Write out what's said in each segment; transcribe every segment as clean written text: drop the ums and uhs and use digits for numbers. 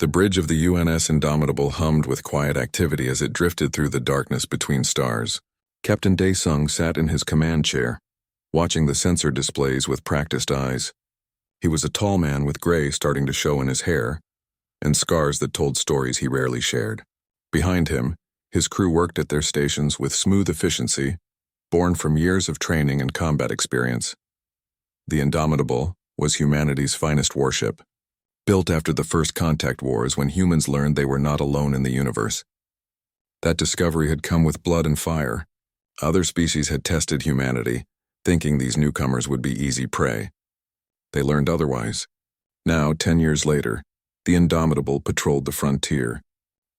The bridge of the UNS Indomitable hummed with quiet activity as it drifted through the darkness between stars. Captain Daesung sat in his command chair, watching the sensor displays with practiced eyes. He was a tall man with gray starting to show in his hair, and scars that told stories he rarely shared. Behind him, his crew worked at their stations with smooth efficiency, born from years of training and combat experience. The Indomitable was humanity's finest warship, built after the first contact wars when humans learned they were not alone in the universe. That discovery had come with blood and fire. Other species had tested humanity, thinking these newcomers would be easy prey. They learned otherwise. Now, 10 years later, the Indomitable patrolled the frontier,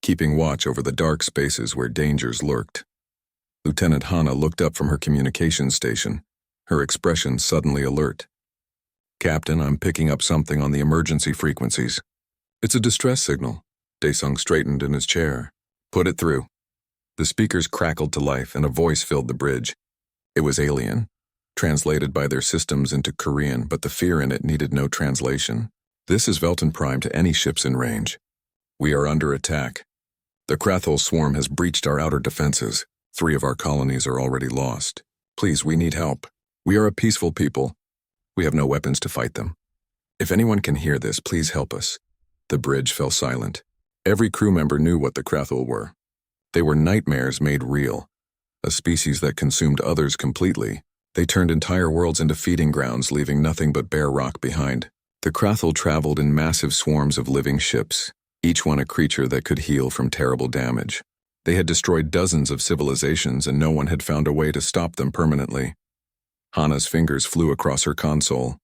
keeping watch over the dark spaces where dangers lurked. Lieutenant Hana looked up from her communications station, her expression suddenly alert. "Captain, I'm picking up something on the emergency frequencies." "It's a distress signal." Daesung straightened in his chair. "Put it through." The speakers crackled to life and a voice filled the bridge. It was alien, translated by their systems into Korean, but the fear in it needed no translation. "This is Velton Prime to any ships in range. We are under attack. The Krathul swarm has breached our outer defenses. 3 of our colonies are already lost. Please, we need help. We are a peaceful people. We have no weapons to fight them. If anyone can hear this, please help us." The bridge fell silent. Every crew member knew what the Krathul were. They were nightmares made real, a species that consumed others completely. They turned entire worlds into feeding grounds, leaving nothing but bare rock behind. The Krathul traveled in massive swarms of living ships, each one a creature that could heal from terrible damage. They had destroyed dozens of civilizations and no one had found a way to stop them permanently. Hana's fingers flew across her console.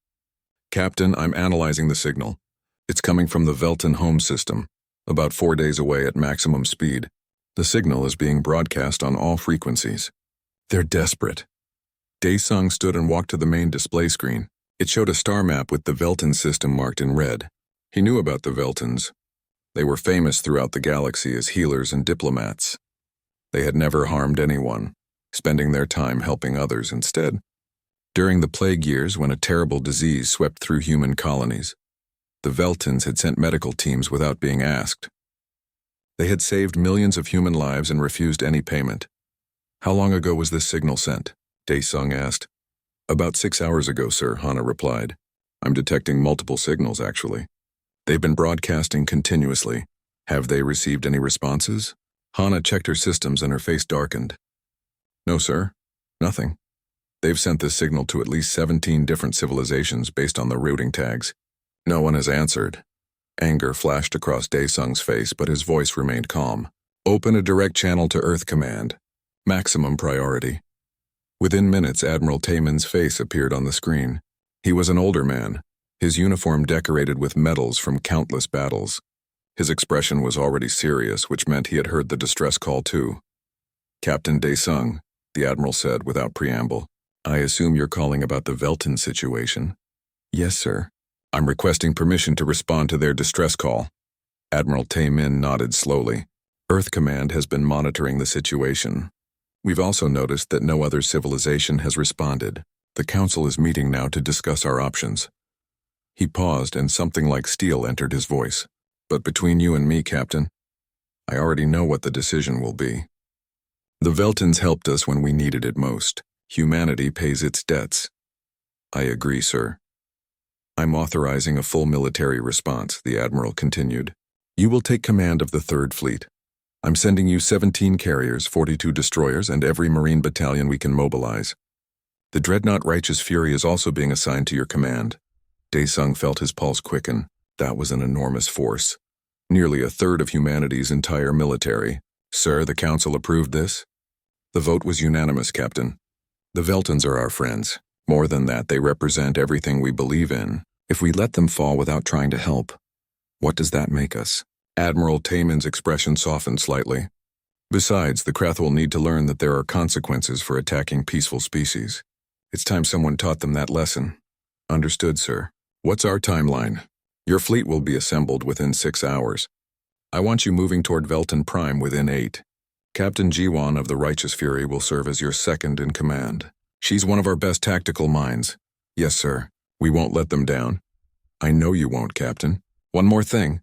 "Captain, I'm analyzing the signal. It's coming from the Velton home system, about 4 days away at maximum speed. The signal is being broadcast on all frequencies." "They're desperate." Daesung stood and walked to the main display screen. It showed a star map with the Velton system marked in red. He knew about the Veltons. They were famous throughout the galaxy as healers and diplomats. They had never harmed anyone, spending their time helping others instead. During the plague years, when a terrible disease swept through human colonies, the Veltons had sent medical teams without being asked. They had saved millions of human lives and refused any payment. "How long ago was this signal sent?" Daesung asked. "About 6 hours ago, sir," Hana replied. "I'm detecting multiple signals, actually. They've been broadcasting continuously. Have they received any responses?" Hana checked her systems and her face darkened. "No, sir. Nothing. They've sent this signal to at least 17 different civilizations based on the routing tags. No one has answered." Anger flashed across Daesung's face, but his voice remained calm. "Open a direct channel to Earth Command. Maximum priority." Within minutes, Admiral Taemin's face appeared on the screen. He was an older man, his uniform decorated with medals from countless battles. His expression was already serious, which meant he had heard the distress call too. "Captain Daesung," the Admiral said without preamble, "I assume you're calling about the Velton situation." "Yes, sir." "I'm requesting permission to respond to their distress call." Admiral Taemin nodded slowly. "Earth Command has been monitoring the situation. We've also noticed that no other civilization has responded. The Council is meeting now to discuss our options." He paused and something like steel entered his voice. "But between you and me, Captain, I already know what the decision will be. The Veltons helped us when we needed it most. Humanity pays its debts." "I agree, sir." "I'm authorizing a full military response," the Admiral continued. "You will take command of the 3rd Fleet. I'm sending you 17 carriers, 42 destroyers, and every Marine battalion we can mobilize. The dreadnought Righteous Fury is also being assigned to your command." Daesung felt his pulse quicken. That was an enormous force. Nearly a third of humanity's entire military. "Sir, the Council approved this?" "The vote was unanimous, Captain. The Veltons are our friends. More than that, they represent everything we believe in. If we let them fall without trying to help, what does that make us?" Admiral Taemin's expression softened slightly. "Besides, the Krathul need to learn that there are consequences for attacking peaceful species. It's time someone taught them that lesson." "Understood, sir. What's our timeline?" "Your fleet will be assembled within 6 hours. I want you moving toward Velton Prime within 8. Captain Jiwon of the Righteous Fury will serve as your second in command. She's one of our best tactical minds." "Yes, sir. We won't let them down." "I know you won't, Captain. One more thing.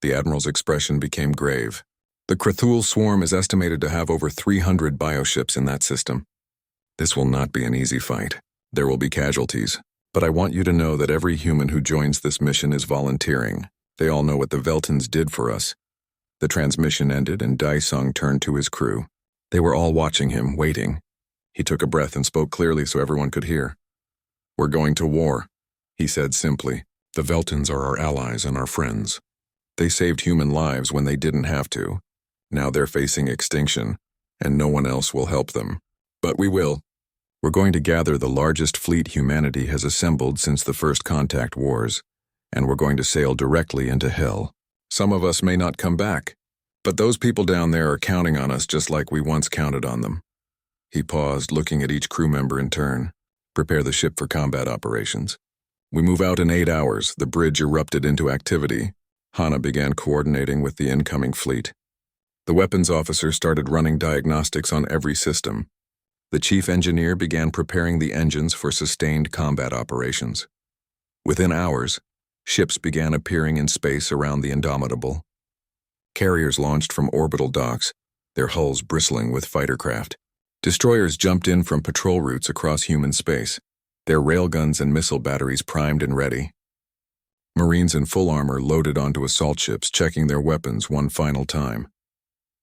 The Admiral's expression became grave. The Krathul swarm is estimated to have over 300 bioships in that system. This will not be an easy fight. There will be casualties. But I want you to know that every human who joins this mission is volunteering. They all know what the Veltons did for us. The transmission ended and Daisung turned to his crew. They were all watching him, waiting. He took a breath and spoke clearly so everyone could hear. "We're going to war," he said simply. "The Veltons are our allies and our friends. They saved human lives when they didn't have to. Now they're facing extinction, and no one else will help them. But we will. We're going to gather the largest fleet humanity has assembled since the first contact wars, and we're going to sail directly into hell. Some of us may not come back, but those people down there are counting on us just like we once counted on them." He paused, looking at each crew member in turn. "Prepare the ship for combat operations. We move out in 8 hours." The bridge erupted into activity. Hana began coordinating with the incoming fleet. The weapons officer started running diagnostics on every system. The chief engineer began preparing the engines for sustained combat operations. Within hours, ships began appearing in space around the Indomitable. Carriers launched from orbital docks, their hulls bristling with fighter craft. Destroyers jumped in from patrol routes across human space, their railguns and missile batteries primed and ready. Marines in full armor loaded onto assault ships, checking their weapons one final time.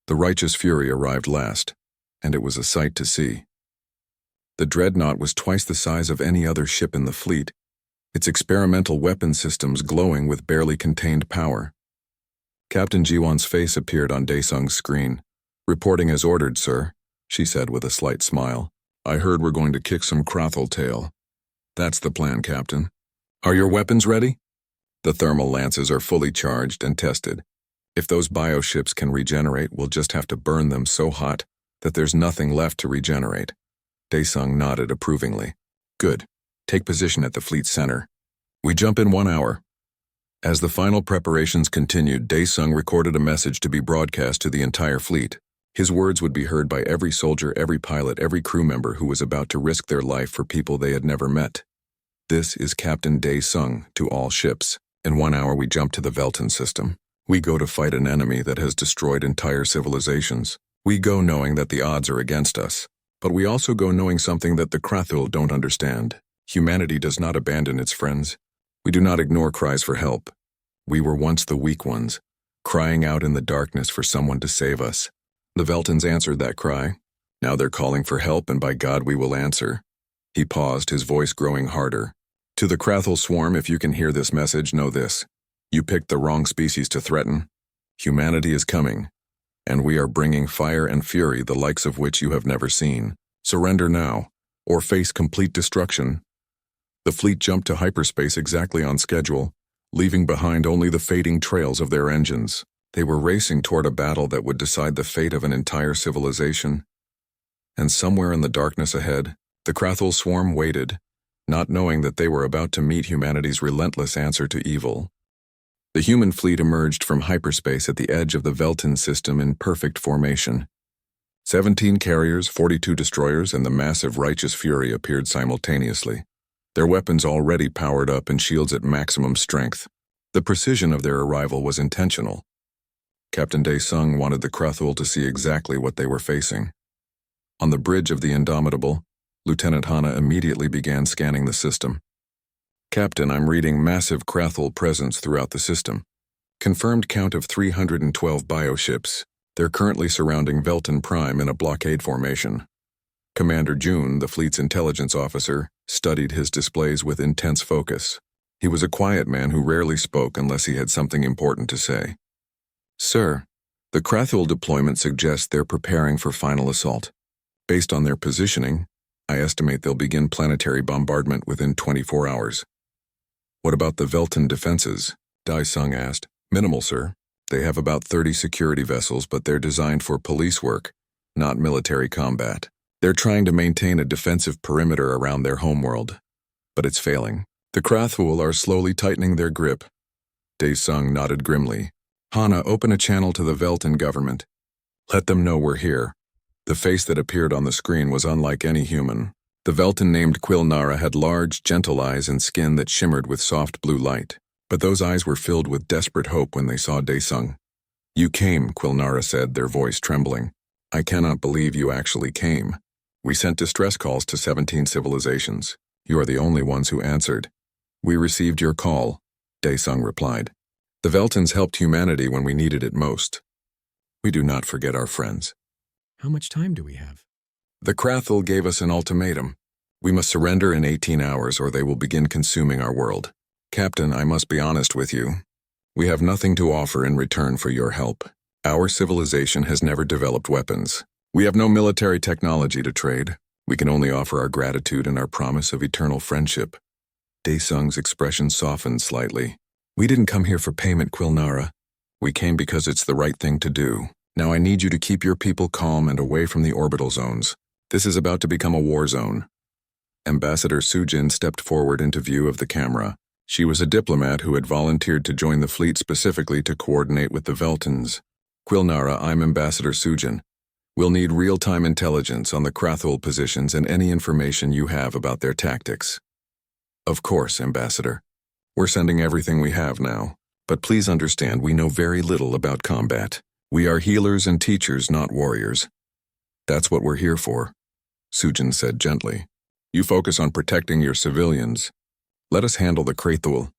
The Righteous Fury arrived last, and it was a sight to see. The dreadnought was twice the size of any other ship in the fleet, its experimental weapon systems glowing with barely contained power. Captain Jiwon's face appeared on Daesung's screen. "Reporting as ordered, sir," she said with a slight smile. "I heard we're going to kick some Krathul tail." "That's the plan, Captain." "Are your weapons ready?" "The thermal lances are fully charged and tested. If those bioships can regenerate, we'll just have to burn them so hot that there's nothing left to regenerate." Daesung nodded approvingly. "Good. Take position at the fleet center. We jump in 1 hour." As the final preparations continued, Daesung recorded a message to be broadcast to the entire fleet. His words would be heard by every soldier, every pilot, every crew member who was about to risk their life for people they had never met. "This is Captain Daesung to all ships. In 1 hour we jump to the Velton system. We go to fight an enemy that has destroyed entire civilizations. We go knowing that the odds are against us. But we also go knowing something that the Krathul don't understand. Humanity does not abandon its friends. We do not ignore cries for help. We were once the weak ones, crying out in the darkness for someone to save us. The Veltons answered that cry. Now they're calling for help, and by God we will answer." He paused, his voice growing harder. "To the Krathul swarm, if you can hear this message, know this. You picked the wrong species to threaten. Humanity is coming, and we are bringing fire and fury the likes of which you have never seen. Surrender now, or face complete destruction." The fleet jumped to hyperspace exactly on schedule, leaving behind only the fading trails of their engines. They were racing toward a battle that would decide the fate of an entire civilization. And somewhere in the darkness ahead, the Krathul swarm waited, not knowing that they were about to meet humanity's relentless answer to evil. The human fleet emerged from hyperspace at the edge of the Velton system in perfect formation. 17 carriers, 42 destroyers, and the massive Righteous Fury appeared simultaneously, their weapons already powered up and shields at maximum strength. The precision of their arrival was intentional. Captain Daesung wanted the Krathul to see exactly what they were facing. On the bridge of the Indomitable, Lieutenant Hana immediately began scanning the system. "Captain, I'm reading massive Krathul presence throughout the system. Confirmed count of 312 bioships. They're currently surrounding Velton Prime in a blockade formation." Commander June, the fleet's intelligence officer, studied his displays with intense focus. He was a quiet man who rarely spoke unless he had something important to say. "Sir, the Krathul deployment suggests they're preparing for final assault. Based on their positioning, I estimate they'll begin planetary bombardment within 24 hours. "What about the Velton defenses?" Daesung asked. "Minimal, sir. They have about 30 security vessels, but they're designed for police work, not military combat. They're trying to maintain a defensive perimeter around their homeworld, but it's failing. The Krathul are slowly tightening their grip." Daesung nodded grimly. "Hana, open a channel to the Velton government. Let them know we're here." The face that appeared on the screen was unlike any human. The Velton named Quilnara had large, gentle eyes and skin that shimmered with soft blue light. But those eyes were filled with desperate hope when they saw Daesung. "You came," Quilnara said, their voice trembling. "I cannot believe you actually came. We sent distress calls to 17 civilizations. You are the only ones who answered." "We received your call," Daesung replied. "The Veltans helped humanity when we needed it most. We do not forget our friends." How much time do we have? "The Krathul gave us an ultimatum. We must surrender in 18 hours or they will begin consuming our world. Captain, I must be honest with you. We have nothing to offer in return for your help. Our civilization has never developed weapons. We have no military technology to trade. We can only offer our gratitude and our promise of eternal friendship." Daesung's expression softened slightly. "We didn't come here for payment, Quilnara. We came because it's the right thing to do. Now I need you to keep your people calm and away from the orbital zones. This is about to become a war zone." Ambassador Sujin stepped forward into view of the camera. She was a diplomat who had volunteered to join the fleet specifically to coordinate with the Veltans. "Quilnara, I'm Ambassador Sujin. We'll need real-time intelligence on the Krathul positions and any information you have about their tactics." "Of course, Ambassador. We're sending everything we have now. But please understand we know very little about combat. We are healers and teachers, not warriors." "That's what we're here for," Sujin said gently. "You focus on protecting your civilians. Let us handle the Krathul."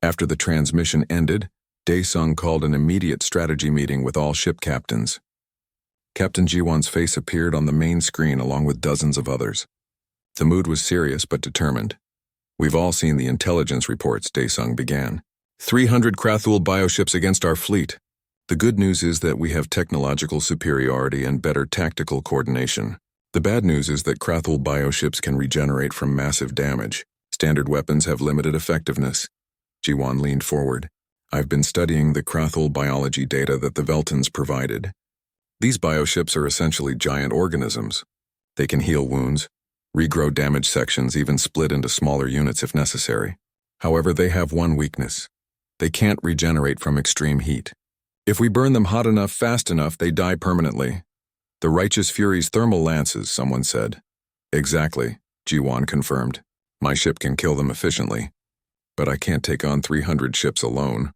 After the transmission ended, Daesung called an immediate strategy meeting with all ship captains. Captain Jiwan's face appeared on the main screen along with dozens of others. The mood was serious but determined. "We've all seen the intelligence reports," Daesung began. 300 Krathul bioships against our fleet. The good news is that we have technological superiority and better tactical coordination. The bad news is that Krathul bioships can regenerate from massive damage. Standard weapons have limited effectiveness." Jiwan leaned forward. "I've been studying the Krathul biology data that the Veltans provided. These bioships are essentially giant organisms. They can heal wounds, regrow damaged sections, even split into smaller units if necessary. However, they have one weakness. They can't regenerate from extreme heat. If we burn them hot enough, fast enough, they die permanently. The Righteous Fury's thermal lances," someone said. "Exactly," Jiwan confirmed. "My ship can kill them efficiently. But I can't take on 300 ships alone.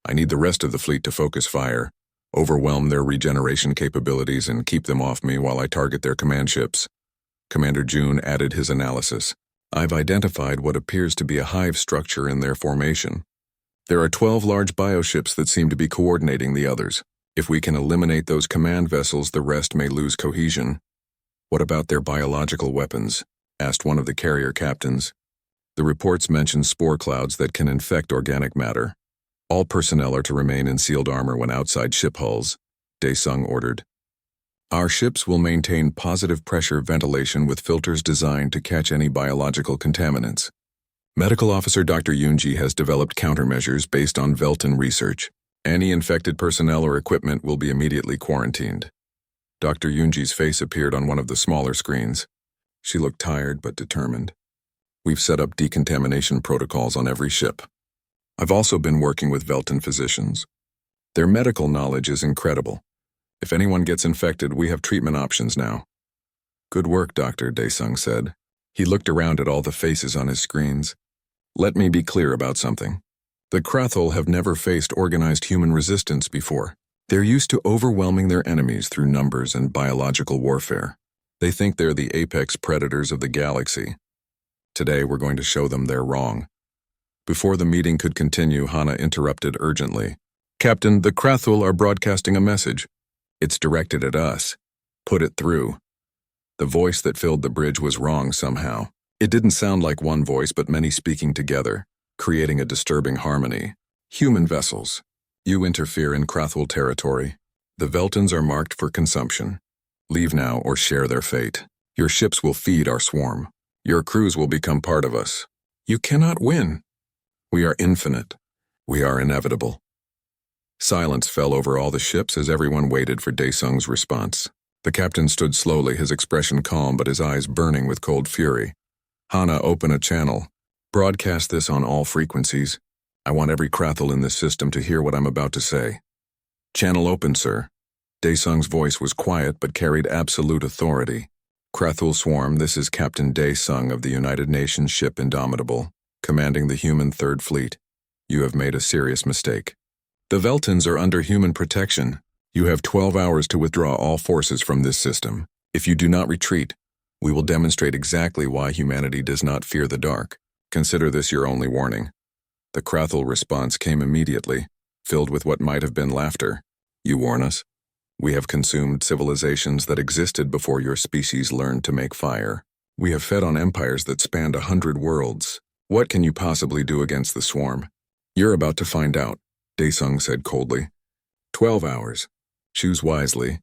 I need the rest of the fleet to focus fire, overwhelm their regeneration capabilities, and keep them off me while I target their command ships." Commander June added his analysis. "I've identified what appears to be a hive structure in their formation. There are 12 large bioships that seem to be coordinating the others. If we can eliminate those command vessels, the rest may lose cohesion." "What about their biological weapons?" asked one of the carrier captains. "The reports mention spore clouds that can infect organic matter. All personnel are to remain in sealed armor when outside ship hulls," Daesung ordered. "Our ships will maintain positive pressure ventilation with filters designed to catch any biological contaminants. Medical Officer Dr. Yunji has developed countermeasures based on Veltan research. Any infected personnel or equipment will be immediately quarantined." Dr. Yunji's face appeared on one of the smaller screens. She looked tired but determined. "We've set up decontamination protocols on every ship. I've also been working with Veltan physicians. Their medical knowledge is incredible. If anyone gets infected, we have treatment options now." "Good work, Doctor," Daesung said. He looked around at all the faces on his screens. "Let me be clear about something. The Krathul have never faced organized human resistance before. They're used to overwhelming their enemies through numbers and biological warfare. They think they're the apex predators of the galaxy. Today we're going to show them they're wrong." Before the meeting could continue, Hana interrupted urgently. "Captain, the Krathul are broadcasting a message. It's directed at us. Put it through." The voice that filled the bridge was wrong somehow. It didn't sound like one voice but many speaking together, creating a disturbing harmony. "Human vessels. You interfere in Krathul territory. The Veltans are marked for consumption. Leave now or share their fate. Your ships will feed our swarm. Your crews will become part of us. You cannot win. We are infinite. We are inevitable." Silence fell over all the ships as everyone waited for Daesung's response. The captain stood slowly, his expression calm but his eyes burning with cold fury. "Hana, open a channel. Broadcast this on all frequencies. I want every Krathul in this system to hear what I'm about to say." "Channel open, sir." Daesung's voice was quiet but carried absolute authority. "Krathul Swarm, this is Captain Daesung of the United Nations ship Indomitable, commanding the human Third Fleet. You have made a serious mistake. The Veltons are under human protection. You have 12 hours to withdraw all forces from this system. If you do not retreat, we will demonstrate exactly why humanity does not fear the dark. Consider this your only warning. The Krathul response came immediately, filled with what might have been laughter. You warn us? We have consumed civilizations that existed before your species learned to make fire. We have fed on empires that spanned 100 worlds. What can you possibly do against the swarm? You're about to find out, Daesung said coldly. 12 hours. Choose wisely.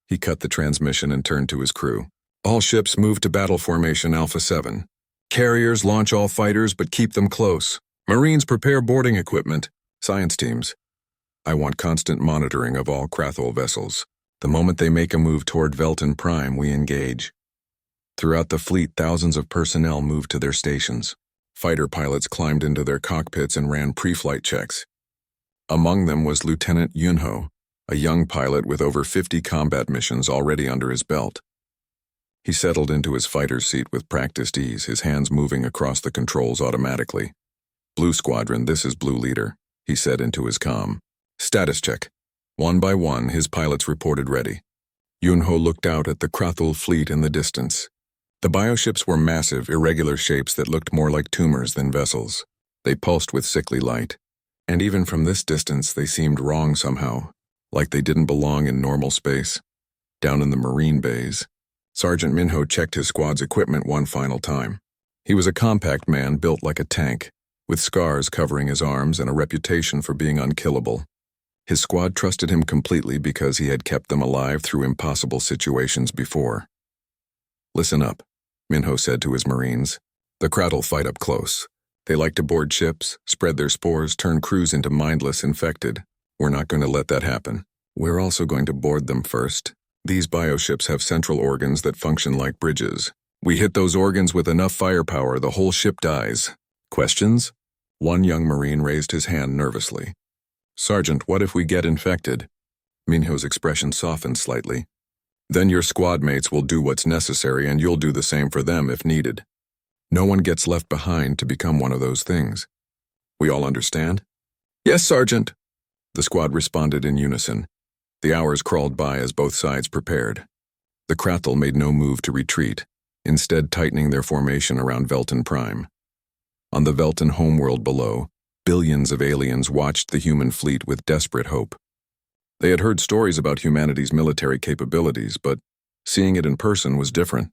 He cut the transmission and turned to his crew. All ships move to battle formation Alpha 7. Carriers launch all fighters but keep them close. Marines prepare boarding equipment. Science teams. I want constant monitoring of all Krathul vessels. The moment they make a move toward Velton Prime, we engage. Throughout the fleet, thousands of personnel moved to their stations. Fighter pilots climbed into their cockpits and ran pre-flight checks. Among them was Lieutenant Yunho, a young pilot with over 50 combat missions already under his belt. He settled into his fighter's seat with practiced ease, his hands moving across the controls automatically. Blue Squadron, this is Blue Leader, he said into his comm. Status check. One by one, his pilots reported ready. Yunho looked out at the Krathul fleet in the distance. The bioships were massive, irregular shapes that looked more like tumors than vessels. They pulsed with sickly light. And even from this distance, they seemed wrong somehow, like they didn't belong in normal space. Down in the marine bays, Sergeant Minho checked his squad's equipment one final time. He was a compact man built like a tank, with scars covering his arms and a reputation for being unkillable. His squad trusted him completely because he had kept them alive through impossible situations before. Listen up, Minho said to his Marines. The Krathul fight up close. They like to board ships, spread their spores, turn crews into mindless infected. We're not going to let that happen. We're also going to board them first. These bioships have central organs that function like bridges. We hit those organs with enough firepower, the whole ship dies. Questions? One young Marine raised his hand nervously. Sergeant, what if we get infected? Minho's expression softened slightly. Then your squad mates will do what's necessary and you'll do the same for them if needed. No one gets left behind to become one of those things. We all understand? Yes, Sergeant. The squad responded in unison. The hours crawled by as both sides prepared. The Krathul made no move to retreat, instead tightening their formation around Velton Prime. On the Velton homeworld below, billions of aliens watched the human fleet with desperate hope. They had heard stories about humanity's military capabilities, but seeing it in person was different.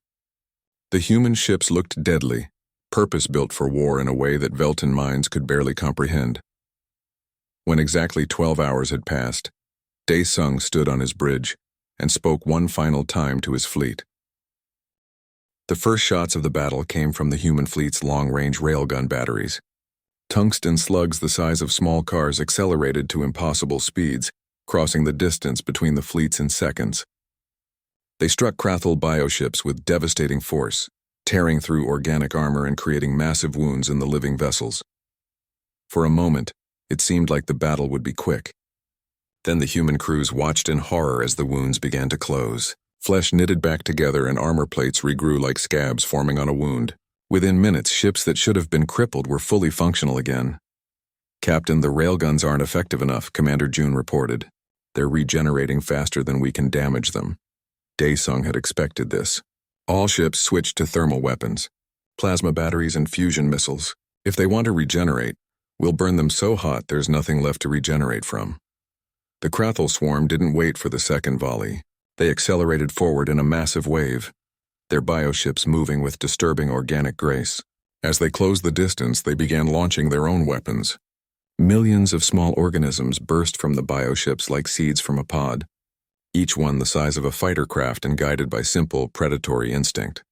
The human ships looked deadly, purpose-built for war in a way that Velton minds could barely comprehend. When exactly 12 hours had passed, Daesung stood on his bridge and spoke one final time to his fleet. The first shots of the battle came from the human fleet's long-range railgun batteries. Tungsten slugs the size of small cars accelerated to impossible speeds, crossing the distance between the fleets in seconds. They struck Krathul bioships with devastating force, tearing through organic armor and creating massive wounds in the living vessels. For a moment, it seemed like the battle would be quick. Then the human crews watched in horror as the wounds began to close. Flesh knitted back together and armor plates regrew like scabs forming on a wound. Within minutes, ships that should have been crippled were fully functional again. Captain, the railguns aren't effective enough, Commander June reported. They're regenerating faster than we can damage them. Daesung had expected this. All ships switched to thermal weapons, plasma batteries and fusion missiles. If they want to regenerate, we'll burn them so hot there's nothing left to regenerate from. The Krathul swarm didn't wait for the second volley. They accelerated forward in a massive wave, their bioships moving with disturbing organic grace. As they closed the distance, they began launching their own weapons. Millions of small organisms burst from the bioships like seeds from a pod, each one the size of a fighter craft and guided by simple predatory instinct.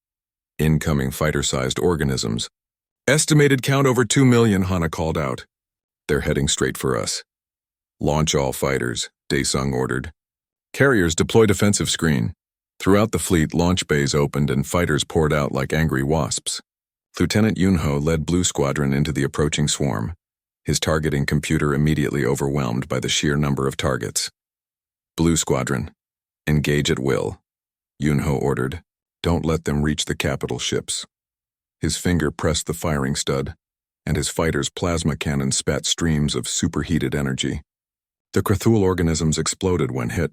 Incoming fighter-sized organisms. Estimated count over 2 million, Hana called out. They're heading straight for us. Launch all fighters, Daesung ordered. Carriers deploy defensive screen. Throughout the fleet, launch bays opened and fighters poured out like angry wasps. Lieutenant Yunho led Blue Squadron into the approaching swarm, his targeting computer immediately overwhelmed by the sheer number of targets. Blue Squadron, engage at will, Yunho ordered. Don't let them reach the capital ships. His finger pressed the firing stud. and his fighter's plasma cannon spat streams of superheated energy. The Krathul organisms exploded when hit,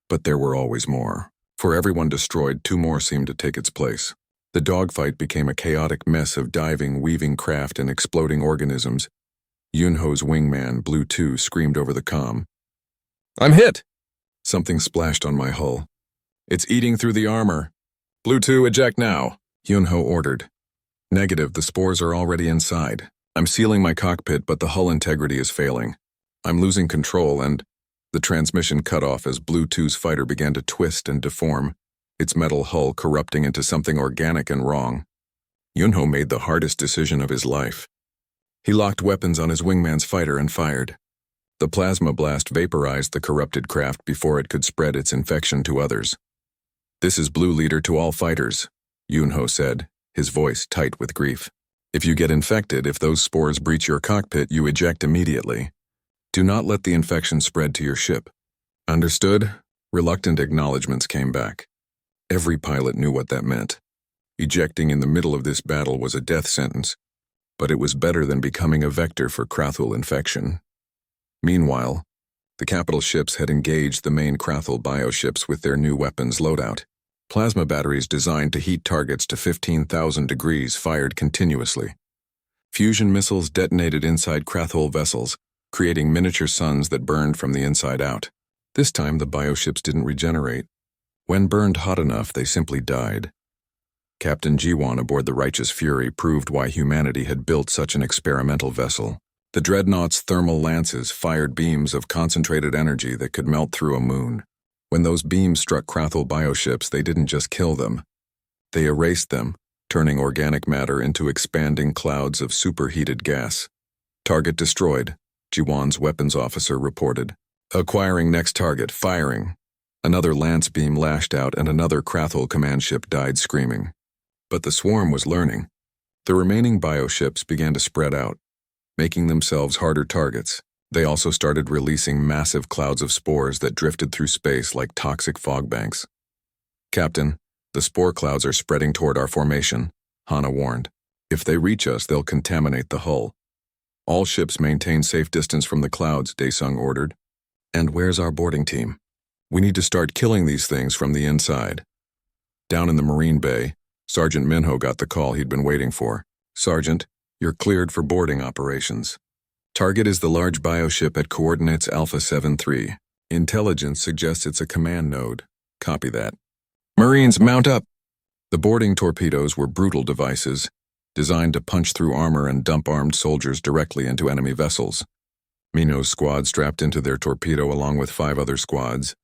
but there were always more. For every one destroyed, 2 more seemed to take its place. The dogfight became a chaotic mess of diving, weaving craft and exploding organisms. Yunho's wingman, Blue 2, screamed over the comm. "I'm hit!" Something splashed on my hull. "It's eating through the armor. Blue 2, eject now," Yunho ordered. "Negative, the spores are already inside. I'm sealing my cockpit, but the hull integrity is failing. I'm losing control and..." The transmission cut off as Blue 2's fighter began to twist and deform, its metal hull corrupting into something organic and wrong. Yunho made the hardest decision of his life. He locked weapons on his wingman's fighter and fired. The plasma blast vaporized the corrupted craft before it could spread its infection to others. "This is Blue Leader to all fighters," Yunho said, his voice tight with grief. "If you get infected, if those spores breach your cockpit, you eject immediately. Do not let the infection spread to your ship." "Understood?" Reluctant acknowledgments came back. Every pilot knew what that meant. Ejecting in the middle of this battle was a death sentence, but it was better than becoming a vector for Krathul infection. Meanwhile, the capital ships had engaged the main Krathul bioships with their new weapons loadout. Plasma batteries designed to heat targets to 15,000 degrees fired continuously. Fusion missiles detonated inside Krathul vessels, creating miniature suns that burned from the inside out. This time the bioships didn't regenerate. When burned hot enough, they simply died. Captain Jiwan aboard the Righteous Fury proved why humanity had built such an experimental vessel. The dreadnought's thermal lances fired beams of concentrated energy that could melt through a moon. When those beams struck Krathul bioships, they didn't just kill them. They erased them, turning organic matter into expanding clouds of superheated gas. "Target destroyed," Jiwan's weapons officer reported. "Acquiring next target, firing." Another lance beam lashed out and another Krathul command ship died screaming. But the swarm was learning. The remaining bioships began to spread out, making themselves harder targets. They also started releasing massive clouds of spores that drifted through space like toxic fog banks. "Captain, the spore clouds are spreading toward our formation," Hana warned. "If they reach us, they'll contaminate the hull." "All ships maintain safe distance from the clouds," Daesung ordered. "And where's our boarding team? We need to start killing these things from the inside." Down in the Marine Bay, Sergeant Minho got the call he'd been waiting for. "Sergeant, you're cleared for boarding operations. Target is the large bioship at coordinates Alpha 73. Intelligence suggests it's a command node. Copy that. Marines, mount up!" The boarding torpedoes were brutal devices, designed to punch through armor and dump armed soldiers directly into enemy vessels. Minho's squad strapped into their torpedo along with 5 other squads,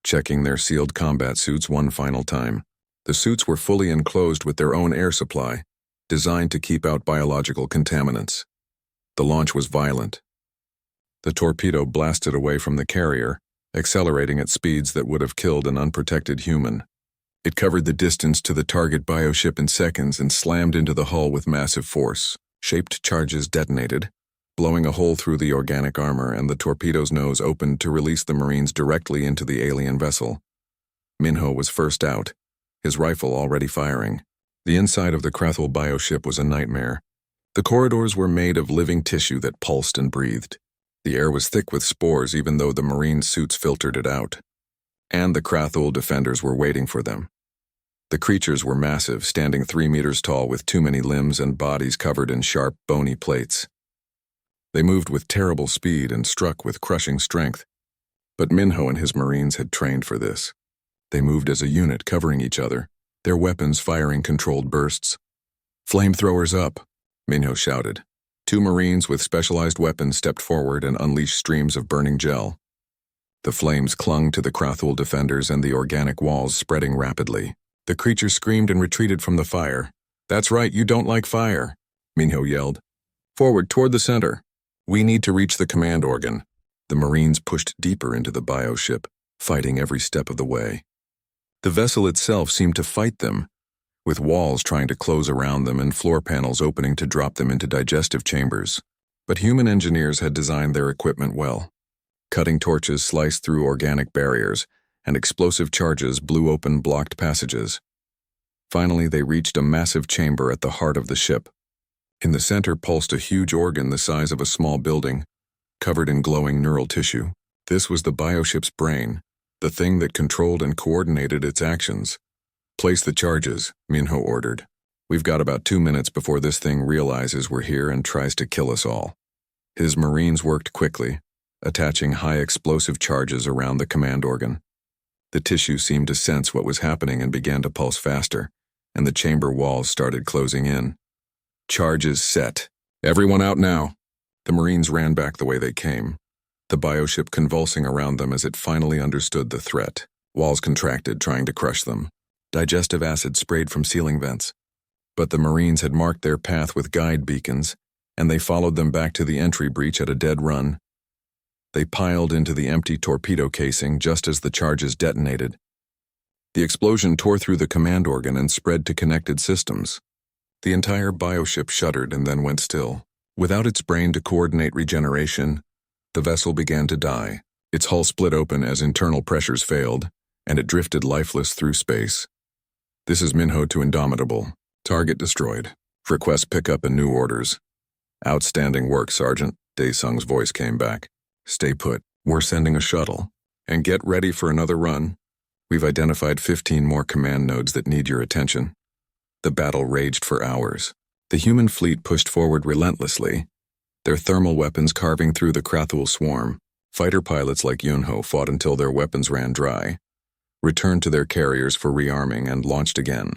checking their sealed combat suits one final time. The suits were fully enclosed with their own air supply, designed to keep out biological contaminants. The launch was violent. The torpedo blasted away from the carrier, accelerating at speeds that would have killed an unprotected human. It covered the distance to the target bioship in seconds and slammed into the hull with massive force. Shaped charges detonated, blowing a hole through the organic armor, and the torpedo's nose opened to release the Marines directly into the alien vessel. Minho was first out, his rifle already firing. The inside of the Krathul bioship was a nightmare. The corridors were made of living tissue that pulsed and breathed. The air was thick with spores even though the Marine suits filtered it out. And the Krathul defenders were waiting for them. The creatures were massive, standing 3 meters tall with too many limbs and bodies covered in sharp, bony plates. They moved with terrible speed and struck with crushing strength. But Minho and his Marines had trained for this. They moved as a unit, covering each other, their weapons firing controlled bursts. "Flamethrowers up," Minho shouted. 2 Marines with specialized weapons stepped forward and unleashed streams of burning gel. The flames clung to the Krathul defenders and the organic walls spreading rapidly. The creatures screamed and retreated from the fire. "That's right, you don't like fire," Minho yelled. "Forward, toward the center. We need to reach the command organ." The Marines pushed deeper into the bioship, fighting every step of the way. The vessel itself seemed to fight them, with walls trying to close around them and floor panels opening to drop them into digestive chambers. But human engineers had designed their equipment well. Cutting torches sliced through organic barriers, and explosive charges blew open blocked passages. Finally, they reached a massive chamber at the heart of the ship. In the center pulsed a huge organ the size of a small building, covered in glowing neural tissue. This was the bioship's brain, the thing that controlled and coordinated its actions. "Place the charges," Minho ordered. "We've got about 2 minutes before this thing realizes we're here and tries to kill us all." His Marines worked quickly, attaching high explosive charges around the command organ. The tissue seemed to sense what was happening and began to pulse faster, and the chamber walls started closing in. "Charges set. Everyone out now." The Marines ran back the way they came, the bioship convulsing around them as it finally understood the threat. Walls contracted, trying to crush them. Digestive acid sprayed from ceiling vents. But the Marines had marked their path with guide beacons, and they followed them back to the entry breach at a dead run. They piled into the empty torpedo casing just as the charges detonated. The explosion tore through the command organ and spread to connected systems. The entire bioship shuddered and then went still. Without its brain to coordinate regeneration, the vessel began to die. Its hull split open as internal pressures failed, and it drifted lifeless through space. "This is Minho to Indomitable. Target destroyed. Request pickup and new orders." "Outstanding work, Sergeant," Daesung's voice came back. "Stay put. We're sending a shuttle. And get ready for another run. We've identified 15 more command nodes that need your attention." The battle raged for hours. The human fleet pushed forward relentlessly, their thermal weapons carving through the Krathul swarm. Fighter pilots like Yunho fought until their weapons ran dry, returned to their carriers for rearming, and launched again.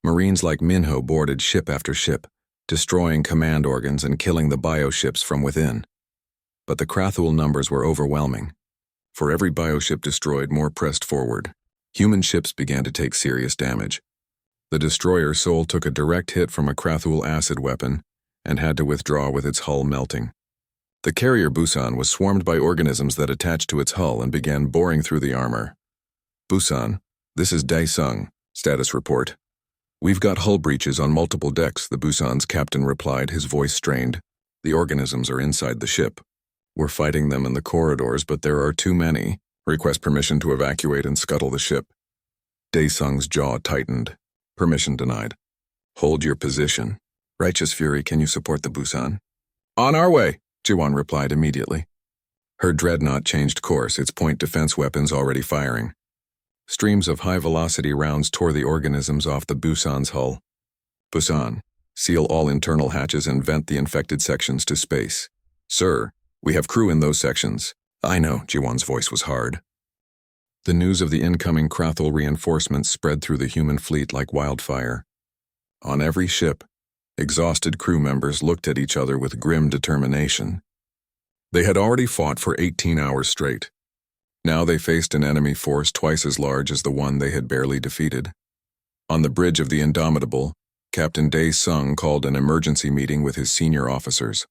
Marines like Minho boarded ship after ship, destroying command organs and killing the bioships from within. But the Krathul numbers were overwhelming. For every bioship destroyed, more pressed forward. Human ships began to take serious damage. The destroyer Sol took a direct hit from a Krathul acid weapon and had to withdraw with its hull melting. The carrier Busan was swarmed by organisms that attached to its hull and began boring through the armor. "Busan, this is Daesung. Status report." "We've got hull breaches on multiple decks," the Busan's captain replied, his voice strained. "The organisms are inside the ship. We're fighting them in the corridors, but there are too many. Request permission to evacuate and scuttle the ship." Daesung's jaw tightened. "Permission denied." "Hold your position. Righteous Fury, can you support the Busan?" "On our way," Jiwon replied immediately. Her dreadnought changed course, its point defense weapons already firing. Streams of high-velocity rounds tore the organisms off the Busan's hull. "Busan, seal all internal hatches and vent the infected sections to space." "Sir, we have crew in those sections." "I know," Jiwon's voice was hard. The news of the incoming Krathul reinforcements spread through the human fleet like wildfire. On every ship, exhausted crew members looked at each other with grim determination. They had already fought for 18 hours straight. Now they faced an enemy force twice as large as the one they had barely defeated. On the bridge of the Indomitable, Captain Daesung called an emergency meeting with his senior officers.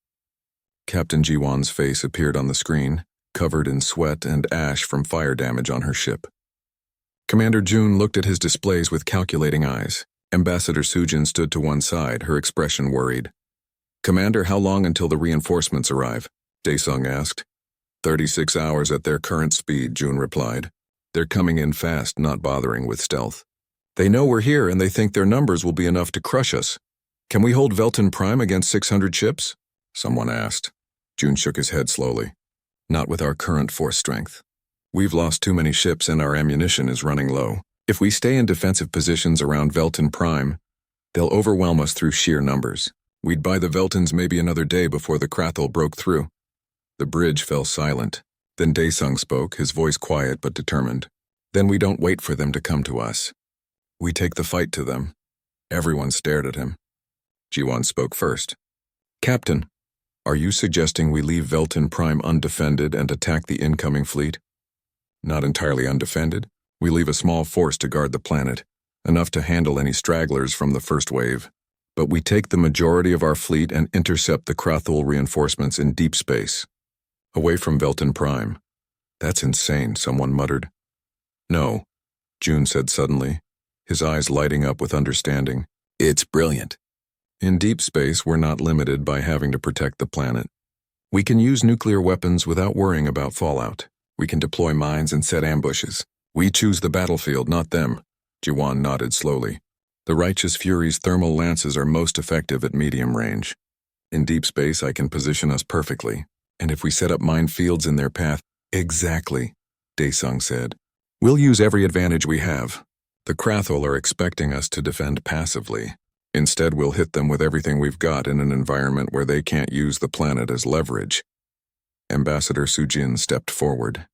Captain Jiwon's face appeared on the screen, covered in sweat and ash from fire damage on her ship. Commander Jun looked at his displays with calculating eyes. Ambassador Sujin stood to one side, her expression worried. "Commander, how long until the reinforcements arrive?" Daesung asked. 36 hours at their current speed," Jun replied. "They're coming in fast, not bothering with stealth. They know we're here and they think their numbers will be enough to crush us. Can we hold Velton Prime against 600 ships?" someone asked. Jun shook his head slowly. "Not with our current force strength. We've lost too many ships and our ammunition is running low. If we stay in defensive positions around Velton Prime, they'll overwhelm us through sheer numbers. We'd buy the Veltons maybe another day before the Krathul broke through." The bridge fell silent. Then Daesung spoke, his voice quiet but determined. "Then we don't wait for them to come to us. We take the fight to them." Everyone stared at him. Jiwon spoke first. "Captain, are you suggesting we leave Velton Prime undefended and attack the incoming fleet?" "Not entirely undefended. We leave a small force to guard the planet, enough to handle any stragglers from the first wave. But we take the majority of our fleet and intercept the Krathul reinforcements in deep space, away from Velton Prime." "That's insane," someone muttered. "No," Jun said suddenly, his eyes lighting up with understanding. "It's brilliant. In deep space, we're not limited by having to protect the planet. We can use nuclear weapons without worrying about fallout. We can deploy mines and set ambushes. We choose the battlefield, not them." Jiwon nodded slowly. "The Righteous Fury's thermal lances are most effective at medium range. In deep space, I can position us perfectly. And if we set up minefields in their path, exactly, Daesung said. We'll use every advantage we have. The Krathul are expecting us to defend passively. Instead, we'll hit them with everything we've got in an environment where they can't use the planet as leverage. Ambassador Sujin stepped forward.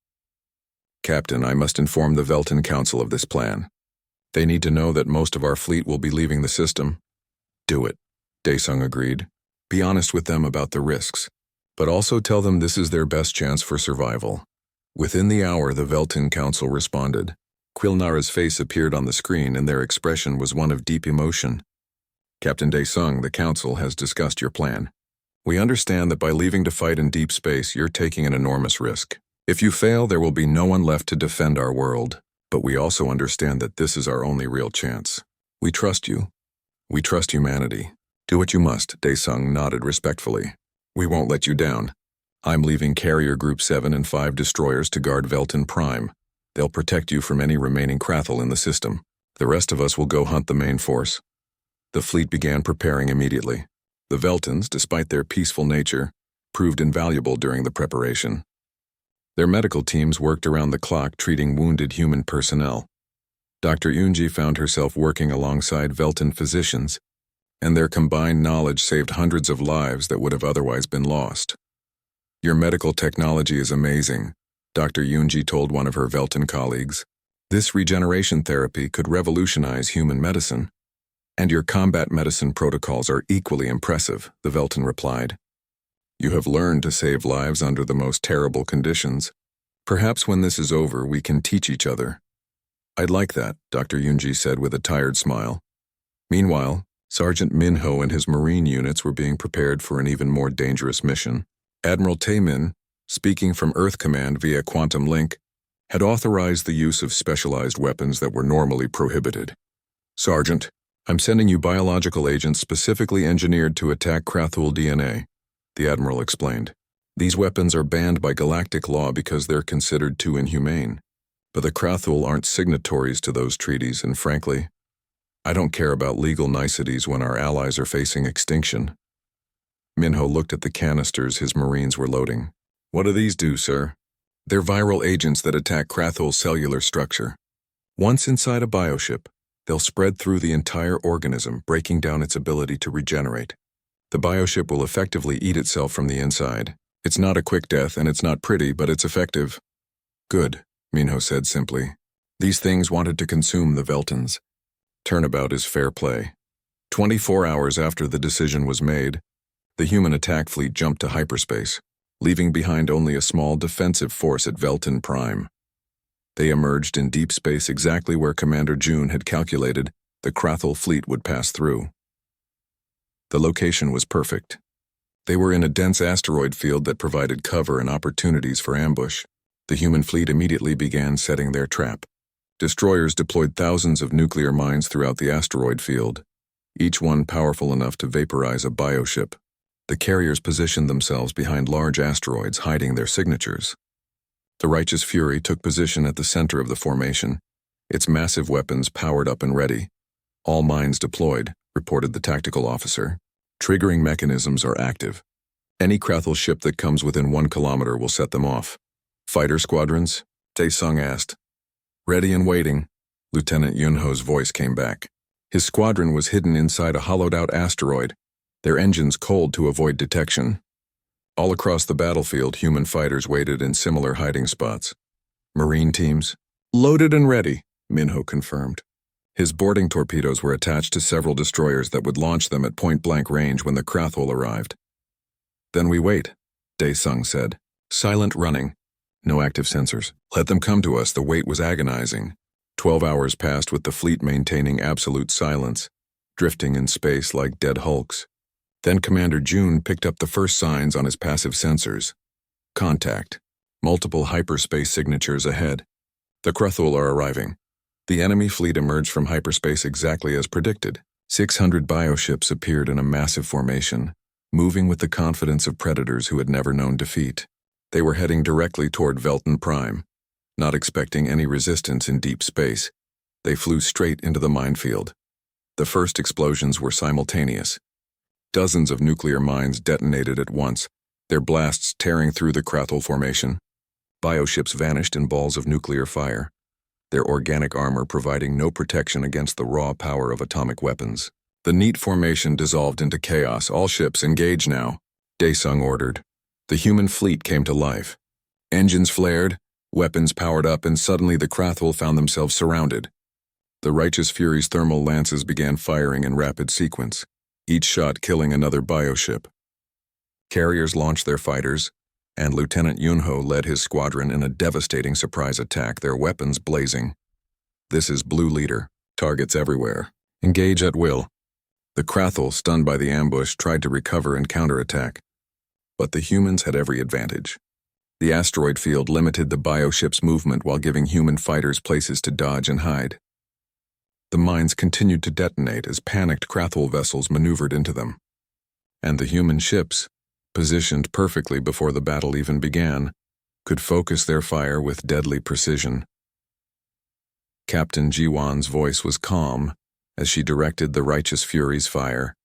Captain, I must inform the Velton Council of this plan. They need to know that most of our fleet will be leaving the system. Do it, Daesung agreed. Be honest with them about the risks, but also tell them this is their best chance for survival. Within the hour, the Velton Council responded. Quilnara's face appeared on the screen, and their expression was one of deep emotion. Captain Daesung, the Council has discussed your plan. We understand that by leaving to fight in deep space, you're taking an enormous risk. If you fail, there will be no one left to defend our world. But we also understand that this is our only real chance. We trust you. We trust humanity. Do what you must, Daesung nodded respectfully. We won't let you down. I'm leaving Carrier Group 7 and 5 destroyers to guard Velton Prime. They'll protect you from any remaining Krathul in the system. The rest of us will go hunt the main force. The fleet began preparing immediately. The Veltons, despite their peaceful nature, proved invaluable during the preparation. Their medical teams worked around the clock treating wounded human personnel. Dr. Yunji found herself working alongside Velton physicians, and their combined knowledge saved hundreds of lives that would have otherwise been lost. Your medical technology is amazing, Dr. Yunji told one of her Velton colleagues. This regeneration therapy could revolutionize human medicine. And your combat medicine protocols are equally impressive, the Velton replied. You have learned to save lives under the most terrible conditions. Perhaps when this is over, we can teach each other. I'd like that, Dr. Yunji said with a tired smile. Meanwhile, Sergeant Minho and his Marine units were being prepared for an even more dangerous mission. Admiral Taemin, speaking from Earth Command via Quantum Link, had authorized the use of specialized weapons that were normally prohibited. Sergeant, I'm sending you biological agents specifically engineered to attack Krathul DNA, the Admiral explained. These weapons are banned by galactic law because they're considered too inhumane. But the Krathul aren't signatories to those treaties, and frankly, I don't care about legal niceties when our allies are facing extinction. Minho looked at the canisters his Marines were loading. What do these do, sir? They're viral agents that attack Krathul's cellular structure. Once inside a bioship, they'll spread through the entire organism, breaking down its ability to regenerate. The bioship will effectively eat itself from the inside. It's not a quick death, and it's not pretty, but it's effective. Good, Minho said simply. These things wanted to consume the Veltons. Turnabout is fair play. 24 hours after the decision was made, the human attack fleet jumped to hyperspace, leaving behind only a small defensive force at Velton Prime. They emerged in deep space exactly where Commander June had calculated the Krathul fleet would pass through. The location was perfect. They were in a dense asteroid field that provided cover and opportunities for ambush. The human fleet immediately began setting their trap. Destroyers deployed thousands of nuclear mines throughout the asteroid field, each one powerful enough to vaporize a bioship. The carriers positioned themselves behind large asteroids, hiding their signatures. The Righteous Fury took position at the center of the formation, its massive weapons powered up and ready. All mines deployed, reported the tactical officer. Triggering mechanisms are active. Any Krathul ship that comes within 1 kilometer will set them off. Fighter squadrons? Daesung asked. Ready and waiting, Lieutenant Yunho's voice came back. His squadron was hidden inside a hollowed-out asteroid, their engines cold to avoid detection. All across the battlefield, human fighters waited in similar hiding spots. Marine teams? Loaded and ready, Minho confirmed. His boarding torpedoes were attached to several destroyers that would launch them at point-blank range when the Krathul arrived. Then we wait, Daesung said. Silent running. No active sensors. Let them come to us. The wait was agonizing. 12 hours passed with the fleet maintaining absolute silence, drifting in space like dead hulks. Then Commander June picked up the first signs on his passive sensors. Contact. Multiple hyperspace signatures ahead. The Krathul are arriving. The enemy fleet emerged from hyperspace exactly as predicted. 600 bioships appeared in a massive formation, moving with the confidence of predators who had never known defeat. They were heading directly toward Velton Prime. Not expecting any resistance in deep space, they flew straight into the minefield. The first explosions were simultaneous. Dozens of nuclear mines detonated at once, their blasts tearing through the Krathul formation. Bioships vanished in balls of nuclear fire, their organic armor providing no protection against the raw power of atomic weapons. The neat formation dissolved into chaos. All ships engage now, Daesung ordered. The human fleet came to life. Engines flared, weapons powered up, and suddenly the Krathul found themselves surrounded. The Righteous Fury's thermal lances began firing in rapid sequence, each shot killing another bioship. Carriers launched their fighters, and Lieutenant Yunho led his squadron in a devastating surprise attack, their weapons blazing. This is Blue Leader. Targets everywhere. Engage at will. The Krathul, stunned by the ambush, tried to recover and counterattack. But the humans had every advantage. The asteroid field limited the bioship's movement while giving human fighters places to dodge and hide. The mines continued to detonate as panicked Krathul vessels maneuvered into them. And the human ships, positioned perfectly before the battle even began, could focus their fire with deadly precision. Captain Jiwan's voice was calm as she directed the Righteous Fury's fire.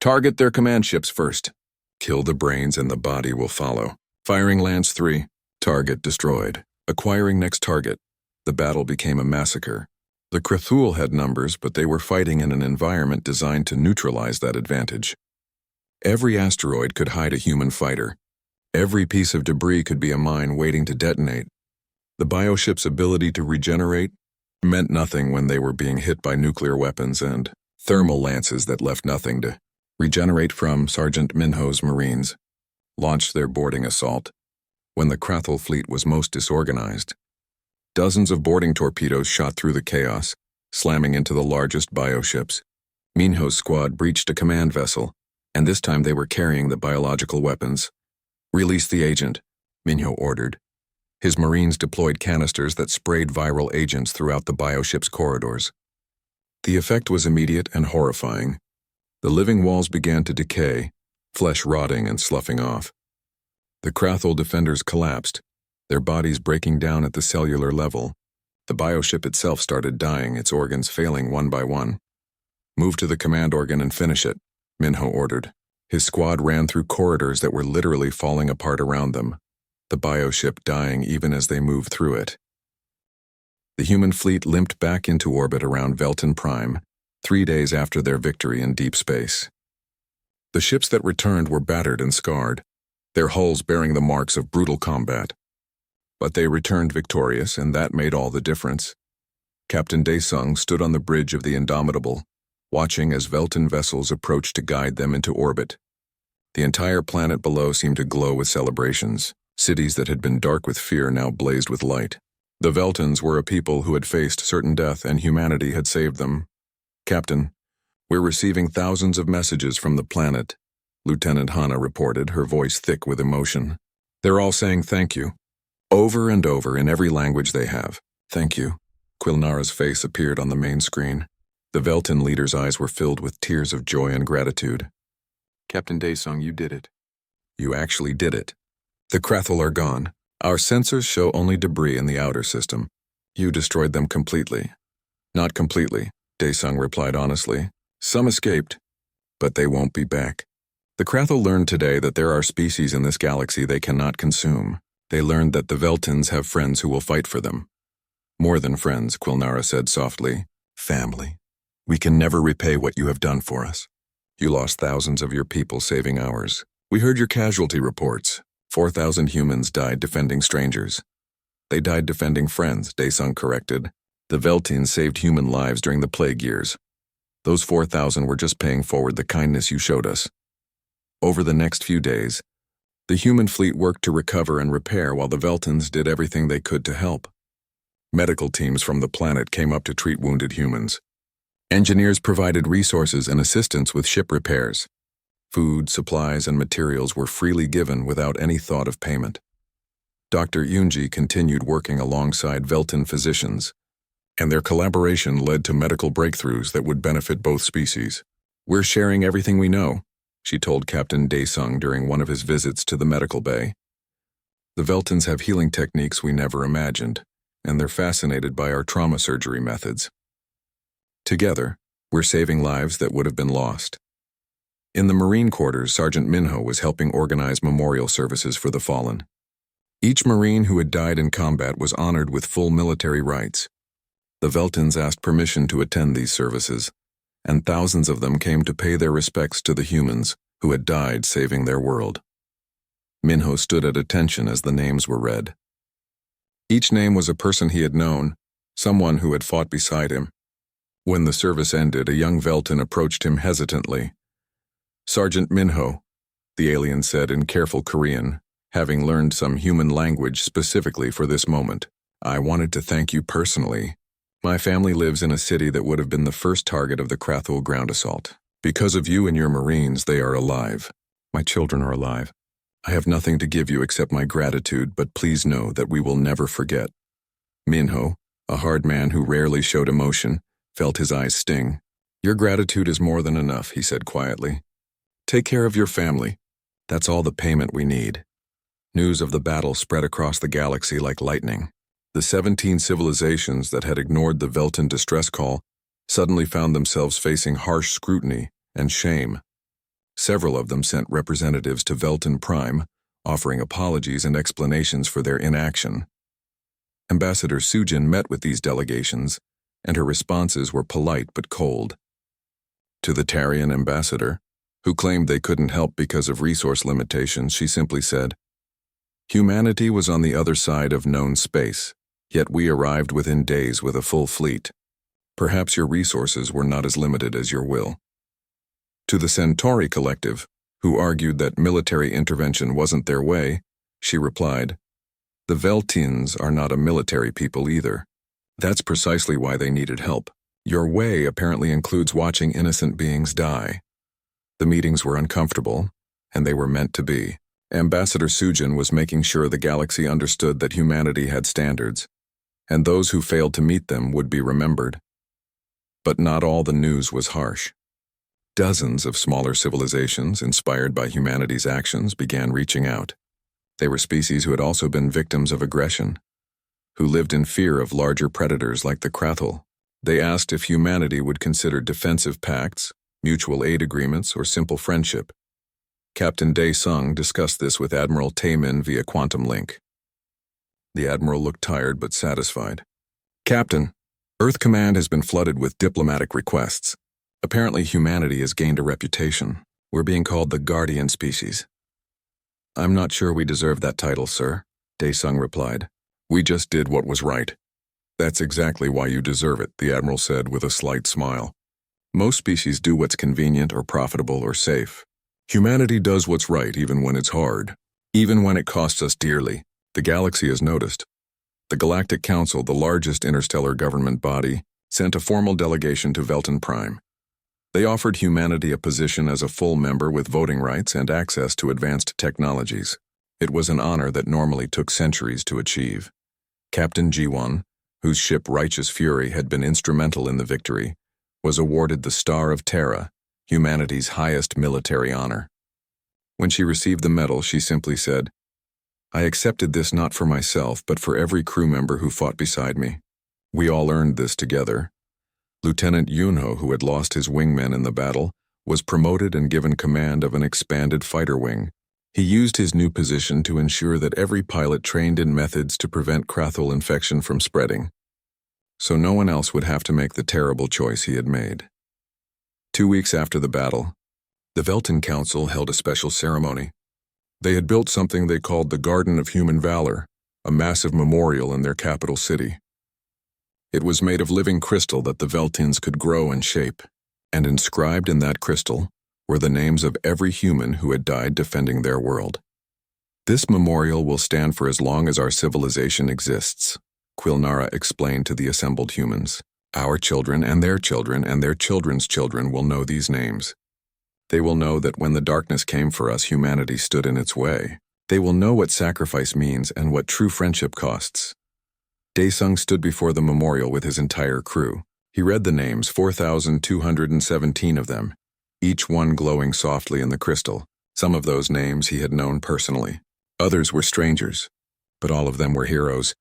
Target their command ships first. Kill the brains and the body will follow. Firing Lance 3. Target destroyed. Acquiring next target. The battle became a massacre. The Krathul had numbers, but they were fighting in an environment designed to neutralize that advantage. Every asteroid could hide a human fighter. Every piece of debris could be a mine waiting to detonate. The bioship's ability to regenerate meant nothing when they were being hit by nuclear weapons and thermal lances that left nothing to regenerate from. Sergeant Minho's Marines launched their boarding assault when the Krathul fleet was most disorganized. Dozens of boarding torpedoes shot through the chaos, slamming into the largest bioships. Minho's squad breached a command vessel, and this time they were carrying the biological weapons. Release the agent, Minho ordered. His Marines deployed canisters that sprayed viral agents throughout the bioship's corridors. The effect was immediate and horrifying. The living walls began to decay, flesh rotting and sloughing off. The Krathul defenders collapsed, their bodies breaking down at the cellular level. The bioship itself started dying, its organs failing one by one. Move to the command organ and finish it, Minho ordered. His squad ran through corridors that were literally falling apart around them, the bioship dying even as they moved through it. The human fleet limped back into orbit around Velton Prime, 3 days after their victory in deep space. The ships that returned were battered and scarred, their hulls bearing the marks of brutal combat. But they returned victorious, and that made all the difference. Captain Daesung stood on the bridge of the Indomitable, watching as Velton vessels approached to guide them into orbit. The entire planet below seemed to glow with celebrations. Cities that had been dark with fear now blazed with light. The Veltons were a people who had faced certain death, and humanity had saved them. Captain, we're receiving thousands of messages from the planet, Lieutenant Hana reported, her voice thick with emotion. They're all saying thank you. Over and over in every language they have. Thank you. Quilnara's face appeared on the main screen. The Velton leader's eyes were filled with tears of joy and gratitude. Captain Daesung, you did it. You actually did it. The Krathul are gone. Our sensors show only debris in the outer system. You destroyed them completely. Not completely, Daesung replied honestly. Some escaped, but they won't be back. The Krathul learned today that there are species in this galaxy they cannot consume. They learned that the Veltons have friends who will fight for them. More than friends, Quilnara said softly. Family. We can never repay what you have done for us. You lost thousands of your people saving ours. We heard your casualty reports. 4,000 humans died defending strangers. They died defending friends, Daesung corrected. The Veltons saved human lives during the plague years. Those 4,000 were just paying forward the kindness you showed us. Over the next few days, the human fleet worked to recover and repair while the Veltons did everything they could to help. Medical teams from the planet came up to treat wounded humans. Engineers provided resources and assistance with ship repairs. Food, supplies, and materials were freely given without any thought of payment. Dr. Yunji continued working alongside Velton physicians, and their collaboration led to medical breakthroughs that would benefit both species. We're sharing everything we know, she told Captain Daesung during one of his visits to the medical bay. The Veltons have healing techniques we never imagined, and they're fascinated by our trauma surgery methods. Together, we're saving lives that would have been lost. In the Marine quarters, Sergeant Minho was helping organize memorial services for the fallen. Each Marine who had died in combat was honored with full military rights. The Veltins asked permission to attend these services, and thousands of them came to pay their respects to the humans who had died saving their world. Minho stood at attention as the names were read. Each name was a person he had known, someone who had fought beside him. When the service ended, a young Veltin approached him hesitantly. "Sergeant Minho," the alien said in careful Korean, having learned some human language specifically for this moment. "I wanted to thank you personally. My family lives in a city that would have been the first target of the Krathul ground assault. Because of you and your Marines, they are alive. My children are alive. I have nothing to give you except my gratitude, but please know that we will never forget." Minho, a hard man who rarely showed emotion, felt his eyes sting. "Your gratitude is more than enough," he said quietly. "Take care of your family. That's all the payment we need." News of the battle spread across the galaxy like lightning. The 17 civilizations that had ignored the Veltin distress call suddenly found themselves facing harsh scrutiny and shame. Several of them sent representatives to Veltin Prime, offering apologies and explanations for their inaction. Ambassador Sujin met with these delegations, and her responses were polite but cold. To the Tarian ambassador, who claimed they couldn't help because of resource limitations, she simply said, "Humanity was on the other side of known space, yet we arrived within days with a full fleet. Perhaps your resources were not as limited as your will." To the Centauri collective, who argued that military intervention wasn't their way, she replied, "The Veltins are not a military people either. That's precisely why they needed help. Your way apparently includes watching innocent beings die." The meetings were uncomfortable, and they were meant to be. Ambassador Sujin was making sure the galaxy understood that humanity had standards, and those who failed to meet them would be remembered. But not all the news was harsh. Dozens of smaller civilizations, inspired by humanity's actions, began reaching out. They were species who had also been victims of aggression, who lived in fear of larger predators like the Krathul. They asked if humanity would consider defensive pacts, mutual aid agreements, or simple friendship. Captain Dae-sung discussed this with Admiral Taemin via quantum link. The Admiral looked tired but satisfied. "Captain, Earth Command has been flooded with diplomatic requests. Apparently humanity has gained a reputation. We're being called the Guardian species." "I'm not sure we deserve that title, sir," Dae-sung replied. "We just did what was right." "That's exactly why you deserve it," the Admiral said with a slight smile. "Most species do what's convenient or profitable or safe. Humanity does what's right even when it's hard, even when it costs us dearly. The galaxy has noticed. The Galactic Council, the largest interstellar government body, sent a formal delegation to Veltin Prime. They offered humanity a position as a full member with voting rights and access to advanced technologies. It was an honor that normally took centuries to achieve. Captain Ji-won, whose ship Righteous Fury had been instrumental in the victory, was awarded the Star of Terra, humanity's highest military honor. When she received the medal, she simply said, "I accepted this not for myself, but for every crew member who fought beside me. We all earned this together." Lieutenant Yunho, who had lost his wingmen in the battle, was promoted and given command of an expanded fighter wing. He used his new position to ensure that every pilot trained in methods to prevent Krathul infection from spreading, so no one else would have to make the terrible choice he had made. 2 weeks after the battle, the Veltin Council held a special ceremony. They had built something they called the Garden of Human Valor, a massive memorial in their capital city. It was made of living crystal that the Veltins could grow and shape, and inscribed in that crystal were the names of every human who had died defending their world. "This memorial will stand for as long as our civilization exists," Quilnara explained to the assembled humans. "Our children and their children's children will know these names. They will know that when the darkness came for us, humanity stood in its way. They will know what sacrifice means and what true friendship costs." Dae-sung stood before the memorial with his entire crew. He read the names, 4,217 of them, each one glowing softly in the crystal. Some of those names he had known personally. Others were strangers, but all of them were heroes.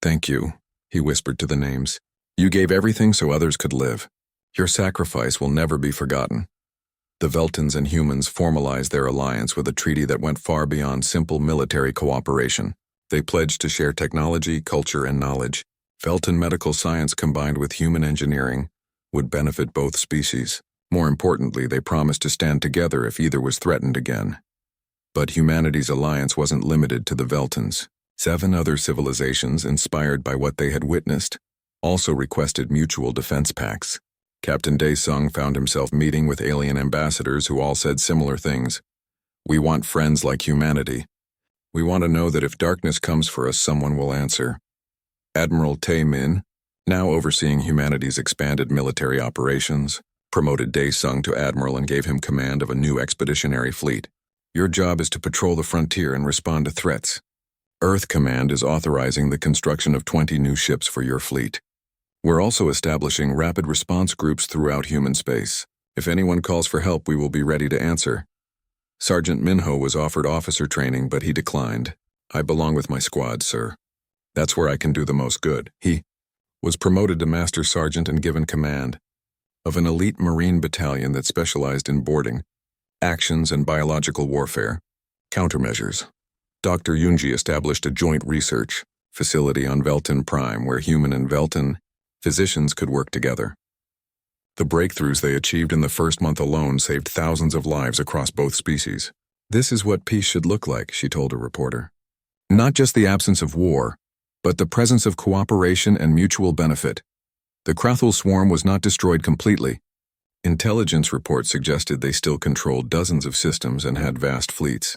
"Thank you," he whispered to the names. "You gave everything so others could live. Your sacrifice will never be forgotten." The Veltans and humans formalized their alliance with a treaty that went far beyond simple military cooperation. They pledged to share technology, culture, and knowledge. Veltan medical science combined with human engineering would benefit both species. More importantly, they promised to stand together if either was threatened again. But humanity's alliance wasn't limited to the Veltans. 7 other civilizations, inspired by what they had witnessed, also requested mutual defense pacts. Captain Dae-sung found himself meeting with alien ambassadors who all said similar things. We want friends like humanity. We want to know that if darkness comes for us, someone will answer. Admiral Tae-min, now overseeing humanity's expanded military operations, promoted Dae-sung to admiral and gave him command of a new expeditionary fleet. Your job is to patrol the frontier and respond to threats. Earth Command is authorizing the construction of 20 new ships for your fleet. We're also establishing rapid response groups throughout human space. If anyone calls for help, we will be ready to answer. Sergeant Minho was offered officer training, but he declined. I belong with my squad, sir. That's where I can do the most good. He was promoted to Master Sergeant and given command of an elite Marine battalion that specialized in boarding, actions, and biological warfare. Countermeasures. Dr. Yunji established a joint research facility on Veltan Prime where human and Veltan physicians could work together. The breakthroughs they achieved in the first month alone saved thousands of lives across both species. This is what peace should look like, she told a reporter. Not just the absence of war, but the presence of cooperation and mutual benefit. The Krathul swarm was not destroyed completely. Intelligence reports suggested they still controlled dozens of systems and had vast fleets.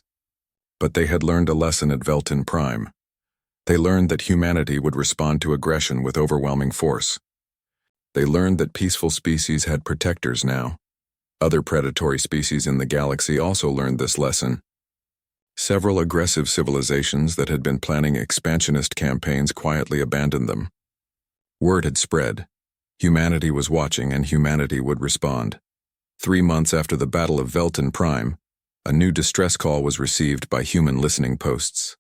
But they had learned a lesson at Veltan Prime. They learned that humanity would respond to aggression with overwhelming force. They learned that peaceful species had protectors now. Other predatory species in the galaxy also learned this lesson. Several aggressive civilizations that had been planning expansionist campaigns quietly abandoned them. Word had spread. Humanity was watching and humanity would respond. 3 months after the Battle of Veltan Prime, a new distress call was received by human listening posts.